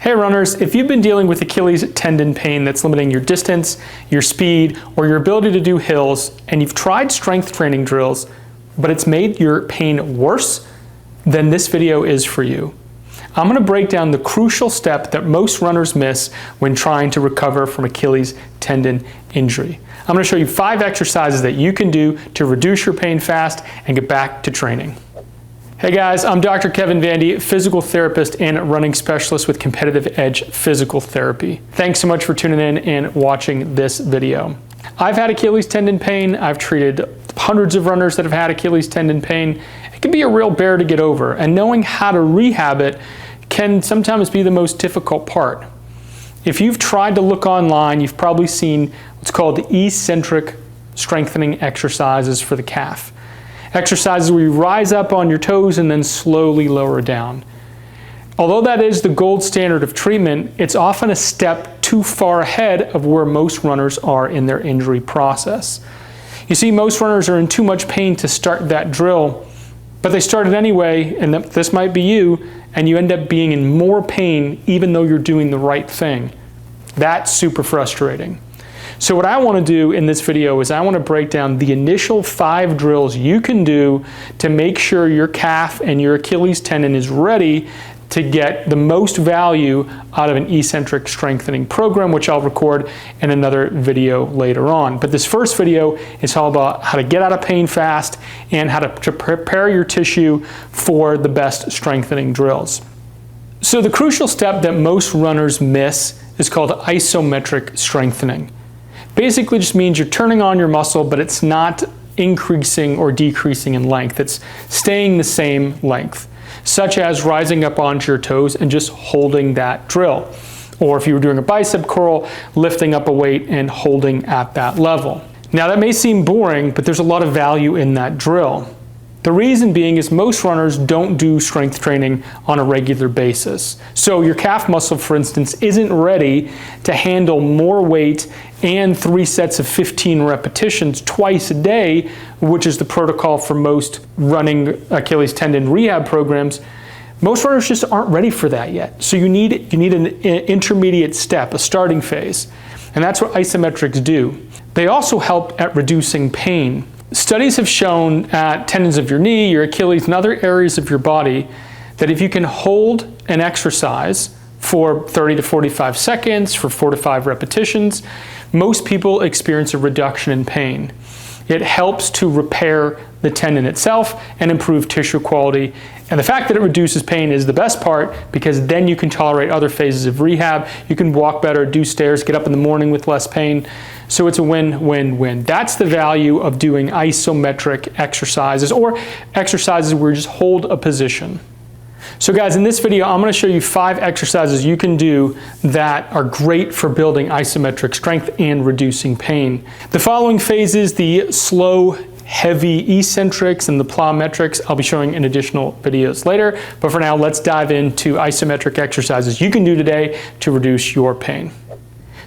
Hey runners, if you've been dealing with Achilles tendon pain that's limiting your distance, your speed, or your ability to do hills, and you've tried strength training drills, but it's made your pain worse, then this video is for you. I'm going to break down the crucial step that most runners miss when trying to recover from Achilles tendon injury. I'm going to show you 5 exercises that you can do to reduce your pain fast and get back to training. Hey guys, I'm Dr. Kevin Vandy, physical therapist and running specialist with Competitive Edge Physical Therapy. Thanks so much for tuning in and watching this video. I've had Achilles tendon pain. I've treated hundreds of runners that have had Achilles tendon pain. It can be a real bear to get over, and knowing how to rehab it can sometimes be the most difficult part. If you've tried to look online, you've probably seen what's called eccentric strengthening exercises for the calf. Exercises where you rise up on your toes and then slowly lower down. Although that is the gold standard of treatment, it's often a step too far ahead of where most runners are in their injury process. You see, most runners are in too much pain to start that drill, but they start it anyway, and this might be you, and you end up being in more pain even though you're doing the right thing. That's super frustrating. So what I want to do in this video is I want to break down the initial 5 drills you can do to make sure your calf and your Achilles tendon is ready to get the most value out of an eccentric strengthening program, which I'll record in another video later on. But this first video is all about how to get out of pain fast and how to prepare your tissue for the best strengthening drills. So the crucial step that most runners miss is called isometric strengthening. Basically just means you're turning on your muscle, but it's not increasing or decreasing in length. It's staying the same length, such as rising up onto your toes and just holding that drill. Or if you were doing a bicep curl, lifting up a weight and holding at that level. Now that may seem boring, but there's a lot of value in that drill. The reason being is most runners don't do strength training on a regular basis. So your calf muscle, for instance, isn't ready to handle more weight and 3 sets of 15 repetitions twice a day, which is the protocol for most running Achilles tendon rehab programs. Most runners just aren't ready for that yet. So you need an intermediate step, a starting phase. And that's what isometrics do. They also help at reducing pain. Studies have shown at tendons of your knee, your Achilles, and other areas of your body that if you can hold an exercise for 30 to 45 seconds, for 4 to 5 repetitions, most people experience a reduction in pain. It helps to repair the tendon itself and improve tissue quality. And the fact that it reduces pain is the best part, because then you can tolerate other phases of rehab. You can walk better, do stairs, get up in the morning with less pain. So it's a win-win-win. That's the value of doing isometric exercises, or exercises where you just hold a position. So guys, in this video, I'm going to show you 5 exercises you can do that are great for building isometric strength and reducing pain. The following phases, the slow, heavy eccentrics and the plyometrics, I'll be showing in additional videos later. But for now, let's dive into isometric exercises you can do today to reduce your pain.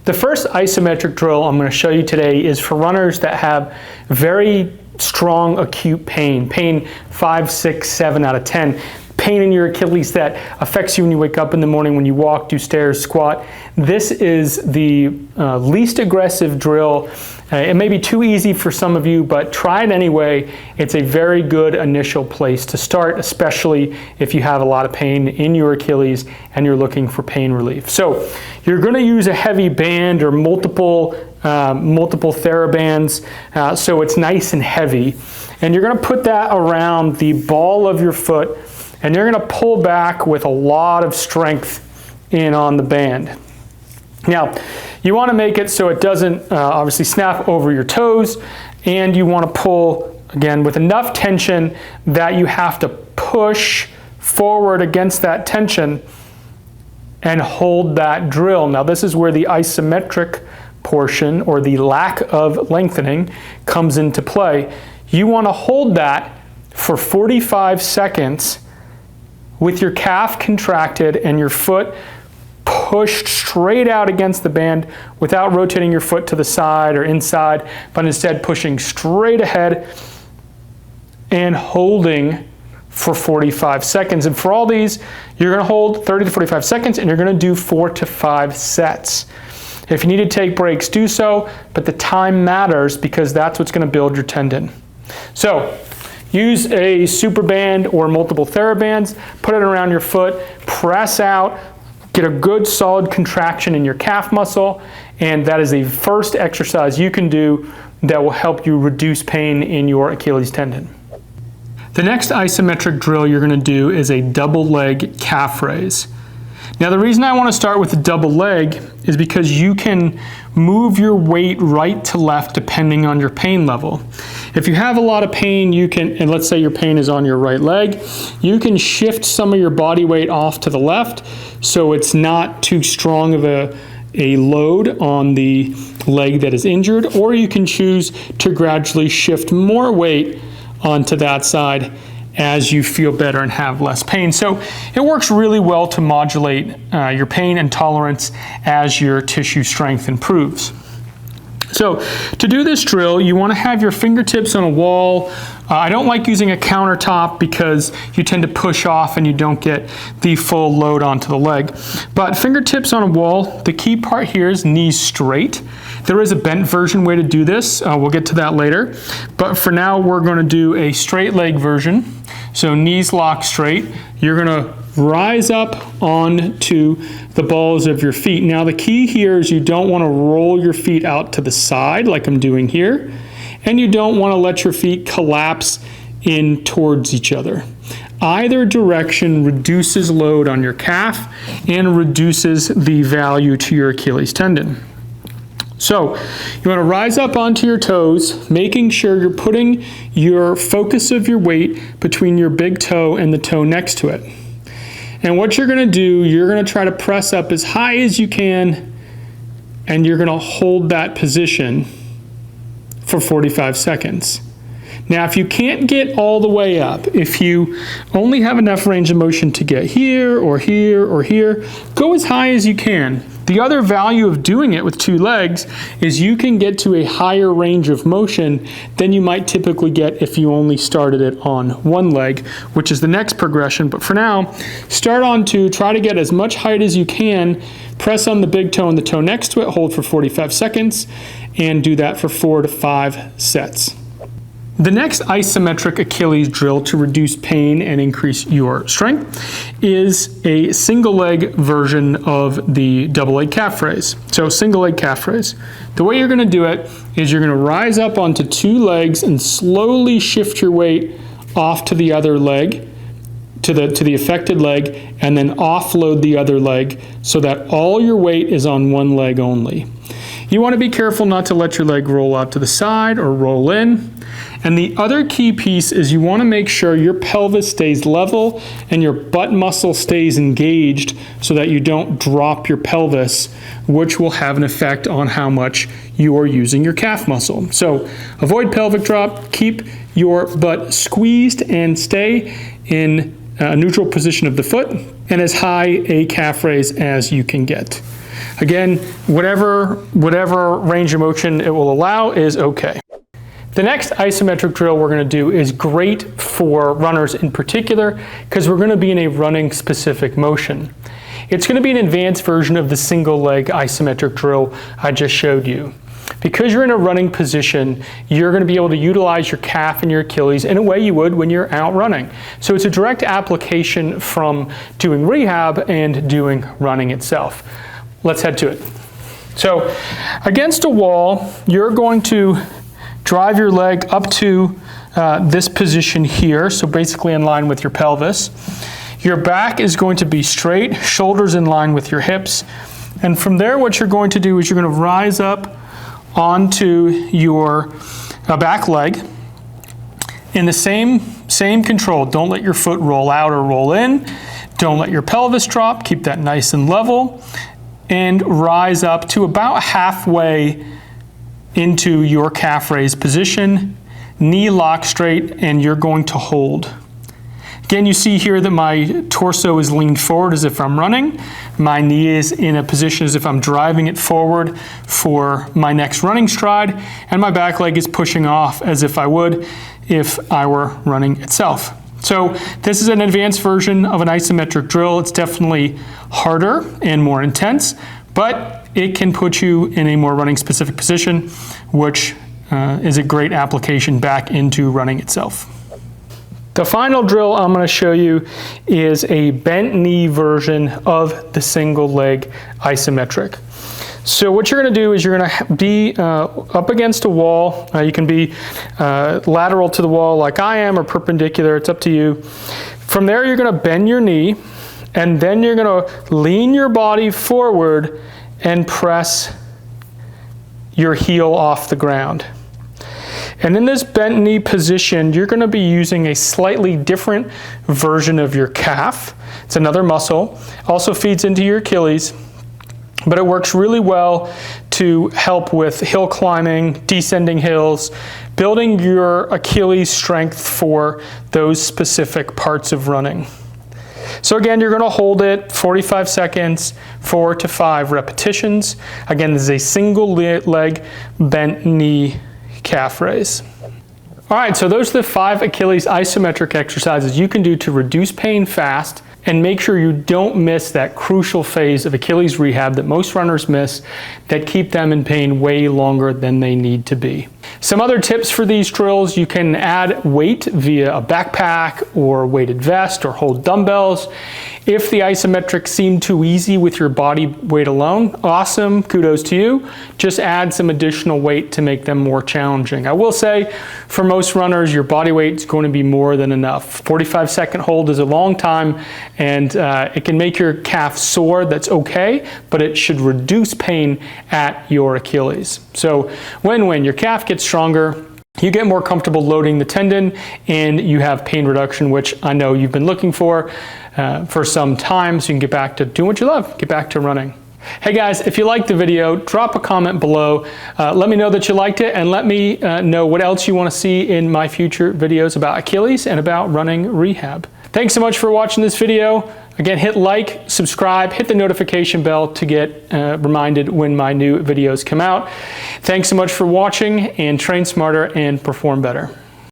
The first isometric drill I'm going to show you today is for runners that have very strong acute pain. Pain 5, 6, 7 out of 10. Pain in your Achilles that affects you when you wake up in the morning, when you walk, do stairs, squat. This is the least aggressive drill. It may be too easy for some of you, but try it anyway. It's a very good initial place to start, especially if you have a lot of pain in your Achilles and you're looking for pain relief. So you're going to use a heavy band or multiple TheraBands, so it's nice and heavy. And you're going to put that around the ball of your foot, and you're going to pull back with a lot of strength in on the band. Now, you want to make it so it doesn't obviously snap over your toes, and you want to pull, again, with enough tension that you have to push forward against that tension and hold that drill. Now, this is where the isometric portion, or the lack of lengthening, comes into play. You want to hold that for 45 seconds with your calf contracted and your foot pushed straight out against the band without rotating your foot to the side or inside, but instead pushing straight ahead and holding for 45 seconds. And for all these, you're gonna hold 30 to 45 seconds and you're gonna do 4 to 5 sets. If you need to take breaks, do so, but the time matters because that's what's gonna build your tendon. So, use a super band or multiple TheraBands, put it around your foot, press out, get a good solid contraction in your calf muscle, and that is the first exercise you can do that will help you reduce pain in your Achilles tendon. The next isometric drill you're going to do is a double leg calf raise. Now the reason I want to start with the double leg is because you can move your weight right to left depending on your pain level. If you have a lot of pain, you can, and let's say your pain is on your right leg, you can shift some of your body weight off to the left so it's not too strong of a load on the leg that is injured, or you can choose to gradually shift more weight onto that side as you feel better and have less pain. So it works really well to modulate your pain and tolerance as your tissue strength improves. So to do this drill, you want to have your fingertips on a wall. I don't like using a countertop because you tend to push off and you don't get the full load onto the leg. But fingertips on a wall, the key part here is knees straight. There is a bent version way to do this. We'll get to that later. But for now, we're going to do a straight leg version. So knees locked straight. You're going to rise up onto the balls of your feet. Now the key here is you don't want to roll your feet out to the side like I'm doing here, and you don't want to let your feet collapse in towards each other. Either direction reduces load on your calf and reduces the value to your Achilles tendon. So you want to rise up onto your toes, making sure you're putting your focus of your weight between your big toe and the toe next to it. And what you're going to do, you're going to try to press up as high as you can, and you're going to hold that position for 45 seconds. Now, if you can't get all the way up, if you only have enough range of motion to get here or here or here, go as high as you can. The other value of doing it with two legs is you can get to a higher range of motion than you might typically get if you only started it on one leg, which is the next progression. But for now, start on two, try to get as much height as you can, press on the big toe and the toe next to it, hold for 45 seconds, and do that for 4 to 5 sets. The next isometric Achilles drill to reduce pain and increase your strength is a single leg version of the double leg calf raise. So single leg calf raise. The way you're going to do it is you're going to rise up onto two legs and slowly shift your weight off to the other leg, to the affected leg, and then offload the other leg so that all your weight is on one leg only. You want to be careful not to let your leg roll out to the side or roll in. And the other key piece is you want to make sure your pelvis stays level and your butt muscle stays engaged so that you don't drop your pelvis, which will have an effect on how much you are using your calf muscle. So avoid pelvic drop, keep your butt squeezed and stay in a neutral position of the foot and as high a calf raise as you can get. Again, whatever range of motion it will allow is okay. The next isometric drill we're going to do is great for runners in particular because we're going to be in a running specific motion. It's going to be an advanced version of the single leg isometric drill I just showed you. Because you're in a running position, you're going to be able to utilize your calf and your Achilles in a way you would when you're out running. So it's a direct application from doing rehab and doing running itself. Let's head to it. So against a wall, you're going to drive your leg up to this position here, so basically in line with your pelvis. Your back is going to be straight, shoulders in line with your hips. And from there, what you're going to do is you're going to rise up onto your back leg in the same control. Don't let your foot roll out or roll in. Don't let your pelvis drop. Keep that nice and level. And rise up to about halfway into your calf raise position, knee lock straight, and you're going to hold. Again, you see here that my torso is leaned forward as if I'm running. My knee is in a position as if I'm driving it forward for my next running stride, and my back leg is pushing off as if I would if I were running itself. So this is an advanced version of an isometric drill. It's definitely harder and more intense, but it can put you in a more running specific position, which is a great application back into running itself. The final drill I'm going to show you is a bent knee version of the single leg isometric. So what you're going to do is you're going to be up against a wall. You can be lateral to the wall like I am, or perpendicular, it's up to you. From there you're going to bend your knee, and then you're going to lean your body forward and press your heel off the ground. And in this bent knee position, you're going to be using a slightly different version of your calf. It's another muscle, also feeds into your Achilles, but it works really well to help with hill climbing, descending hills, building your Achilles strength for those specific parts of running. So again, you're going to hold it 45 seconds, 4 to 5 repetitions. Again, this is a single leg bent knee calf raise. All right, so those are the 5 Achilles isometric exercises you can do to reduce pain fast and make sure you don't miss that crucial phase of Achilles rehab that most runners miss, that keep them in pain way longer than they need to be. Some other tips for these drills: you can add weight via a backpack or weighted vest, or hold dumbbells. If the isometrics seem too easy with your body weight alone, awesome, kudos to you. Just add some additional weight to make them more challenging. I will say, for most runners, your body weight is going to be more than enough. 45-second hold is a long time, and it can make your calf sore. That's okay, but it should reduce pain at your Achilles. So when your calf gets stronger, you get more comfortable loading the tendon, and you have pain reduction, which I know you've been looking for some time, so you can get back to doing what you love, get back to running. Hey guys, if you liked the video, drop a comment below. Let me know that you liked it, and let me know what else you want to see in my future videos about Achilles and about running rehab. Thanks so much for watching this video. Again, hit like, subscribe, hit the notification bell to get reminded when my new videos come out. Thanks so much for watching, and train smarter and perform better.